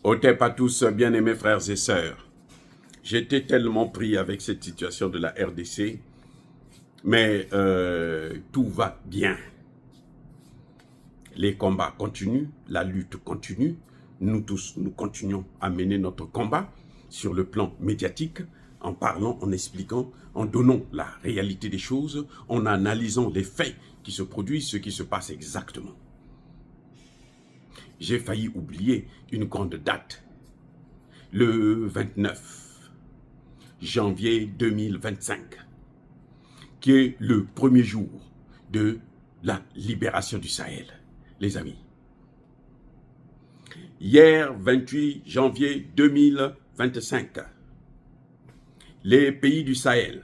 Otep à tous, bien-aimés frères et sœurs. J'étais tellement pris avec cette situation de la RDC, mais tout va bien. Les combats continuent, la lutte continue. Nous tous, nous continuons à mener notre combat sur le plan médiatique, en parlant, en expliquant, en donnant la réalité des choses, en analysant les faits qui se produisent, ce qui se passe exactement. J'ai failli oublier une grande date. Le 29 janvier 2025, qui est le premier jour de la libération du Sahel, les amis. Hier, 28 janvier 2025, les pays du Sahel,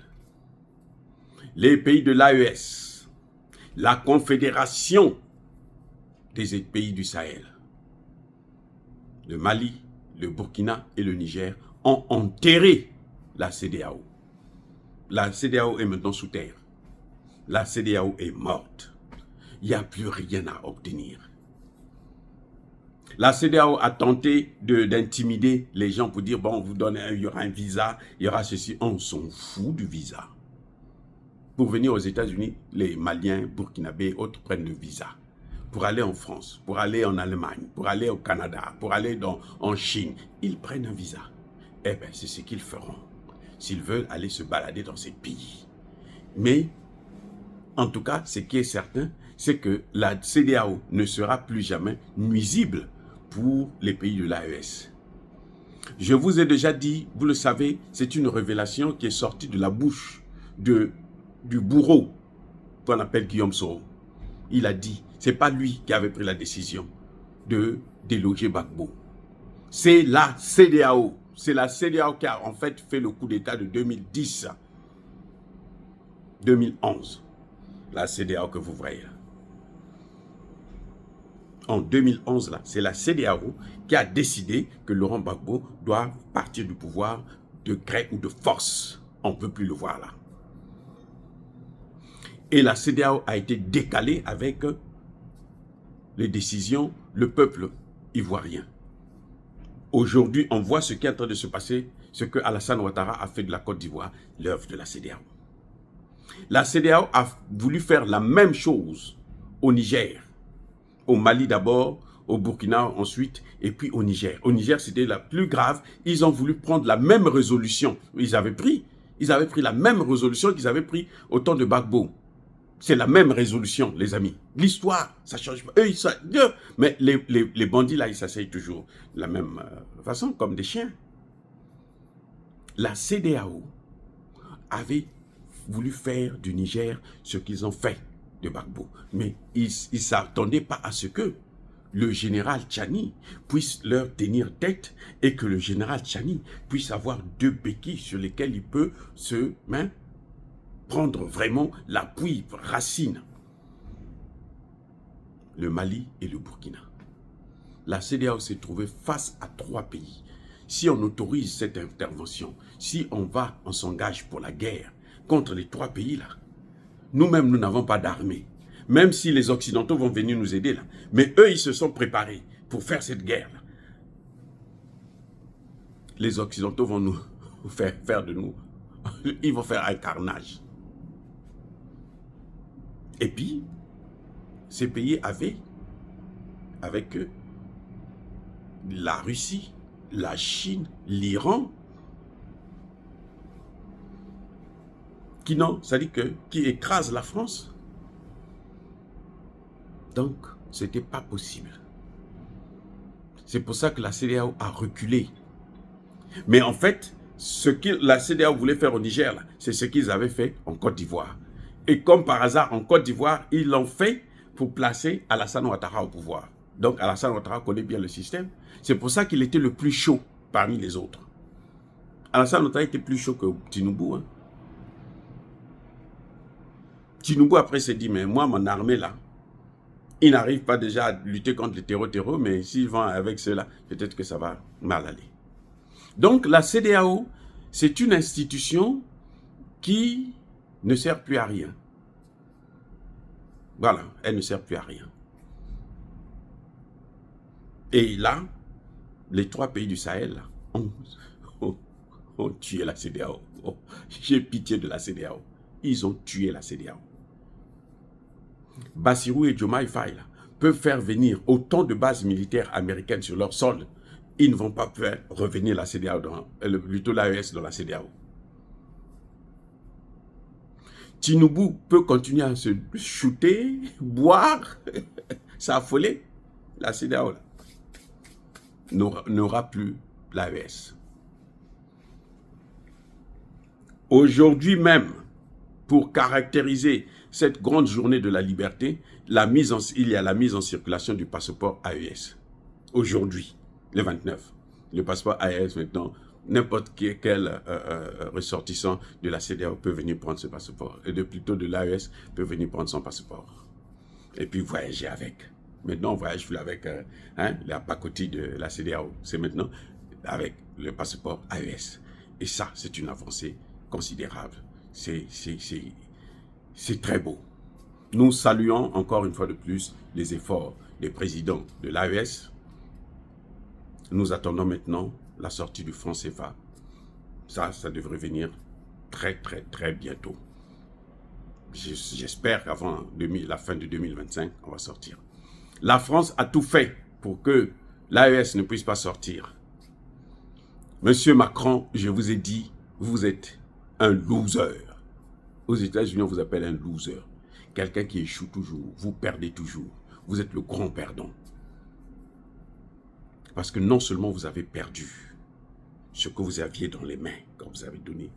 les pays de l'AES, la Confédération des pays du Sahel, le Mali, le Burkina et le Niger ont enterré la CEDEAO. La CEDEAO est maintenant sous terre. La CEDEAO est morte. Il n'y a plus rien à obtenir. La CEDEAO a tenté d'intimider les gens pour dire, bon, vous donnez, il y aura un visa, il y aura ceci. On s'en fout du visa. Pour venir aux États-Unis, les Maliens, Burkinabés et autres prennent le visa. Pour aller en France, pour aller en Allemagne, pour aller au Canada, pour aller en Chine, ils prennent un visa. Eh bien, c'est ce qu'ils feront, s'ils veulent aller se balader dans ces pays. Mais, en tout cas, ce qui est certain, c'est que la CEDEAO ne sera plus jamais nuisible pour les pays de l'AES. Je vous ai déjà dit, vous le savez, c'est une révélation qui est sortie de la bouche du bourreau qu'on appelle Guillaume Soro. Il a dit, c'est pas lui qui avait pris la décision de déloger Gbagbo. C'est la CEDEAO. C'est la CEDEAO qui a en fait fait le coup d'État de 2010. 2011. La CEDEAO que vous voyez là. En 2011, là, c'est la CEDEAO qui a décidé que Laurent Gbagbo doit partir du pouvoir de gré ou de force. On ne peut plus le voir là. Et la CEDEAO a été décalée avec les décisions, le peuple ivoirien. Aujourd'hui, on voit ce qui est en train de se passer, ce que Alassane Ouattara a fait de la Côte d'Ivoire, l'œuvre de la CEDEAO. La CEDEAO a voulu faire la même chose au Niger, au Mali d'abord, au Burkina ensuite, et puis au Niger. Au Niger, c'était la plus grave. Ils ont voulu prendre la même résolution. Ils avaient pris la même résolution qu'ils avaient pris au temps de Gbagbo. C'est la même résolution, les amis. L'histoire, ça change pas. Eux, mais les bandits, là, ils s'asseyent toujours de la même façon, comme des chiens. La CEDEAO avait voulu faire du Niger ce qu'ils ont fait de Gbagbo. Mais ils ne s'attendaient pas à ce que le général Tchani puisse leur tenir tête et que le général Tchani puisse avoir deux béquilles sur lesquelles il peut se prendre vraiment l'appui, racine. Le Mali et le Burkina. La CEDEAO s'est trouvée face à trois pays. Si on autorise cette intervention, si on s'engage pour la guerre contre les trois pays-là, nous-mêmes, nous n'avons pas d'armée. Même si les Occidentaux vont venir nous aider là. Mais eux, ils se sont préparés pour faire cette guerre-là. Les Occidentaux vont nous faire de nous. Ils vont faire un carnage. Et puis, ces pays avaient, avec eux, la Russie, la Chine, l'Iran, qui écrasent la France. Donc, ce n'était pas possible. C'est pour ça que la CEDEAO a reculé. Mais en fait, ce que la CEDEAO voulait faire au Niger, c'est ce qu'ils avaient fait en Côte d'Ivoire. Et comme par hasard, en Côte d'Ivoire, ils l'ont fait pour placer Alassane Ouattara au pouvoir. Donc Alassane Ouattara connaît bien le système. C'est pour ça qu'il était le plus chaud parmi les autres. Alassane Ouattara était plus chaud que Tinubu. Hein. Tinubu après s'est dit, mais moi, mon armée là, ils n'arrivent pas déjà à lutter contre les terreaux, mais s'ils vont avec cela, peut-être que ça va mal aller. Donc la CEDEAO, c'est une institution qui ne sert plus à rien. Voilà, elle ne sert plus à rien. Et là, les 3 pays du Sahel là, ont tué la CEDEAO. Oh, j'ai pitié de la CEDEAO. Ils ont tué la CEDEAO. Bassirou et Diomaye Faye là, peuvent faire venir autant de bases militaires américaines sur leur sol. Ils ne vont pas faire revenir la CEDEAO, plutôt l'AES dans la CEDEAO. Tinubu peut continuer à se shooter, boire, s'affoler. La CEDEAO n'aura plus l'AES. Aujourd'hui même, pour caractériser cette grande journée de la liberté, il y a la mise en circulation du passeport AES. Aujourd'hui, le 29. Le passeport AES maintenant, n'importe quel ressortissant de la CEDEAO peut venir prendre ce passeport. Et plutôt de l'AES peut venir prendre son passeport. Et puis voyager avec. Maintenant, on voyage plus avec la pacotille de la CEDEAO. C'est maintenant avec le passeport AES. Et ça, c'est une avancée considérable. C'est très beau. Nous saluons encore une fois de plus les efforts des présidents de l'AES. Nous attendons maintenant la sortie du franc CFA. Ça devrait venir très bientôt. J'espère qu'avant la fin de 2025, on va sortir. La France a tout fait pour que l'AES ne puisse pas sortir. Monsieur Macron, je vous ai dit, vous êtes un loser. Aux États-Unis, on vous appelle un loser. Quelqu'un qui échoue toujours, vous perdez toujours. Vous êtes le grand perdant. Parce que non seulement vous avez perdu ce que vous aviez dans les mains quand vous avez donné,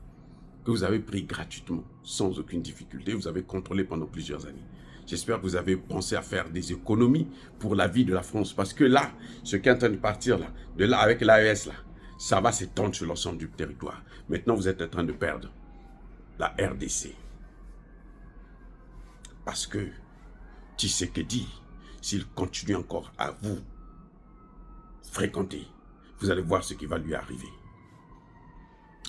que vous avez pris gratuitement, sans aucune difficulté, vous avez contrôlé pendant plusieurs années. J'espère que vous avez pensé à faire des économies pour la vie de la France. Parce que là, ce qui est en train de partir là, avec l'AES, là, ça va s'étendre sur l'ensemble du territoire. Maintenant, vous êtes en train de perdre la RDC. Parce que Tshisekedi, s'il continue encore à vous fréquenter, vous allez voir ce qui va lui arriver.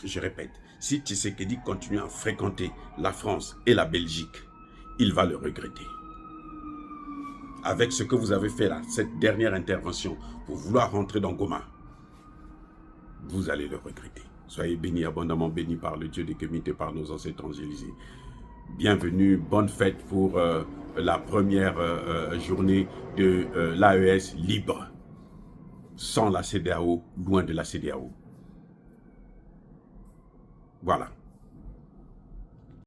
Je répète, si Tshisekedi continue à fréquenter la France et la Belgique, il va le regretter. Avec ce que vous avez fait là, cette dernière intervention, pour vouloir rentrer dans Goma, vous allez le regretter. Soyez bénis, abondamment bénis par le Dieu des Kémites et par nos ancêtres angélisés. Bienvenue, bonne fête pour la première journée de l'AES libre. Sans la CEDEAO, loin de la CEDEAO. Voilà.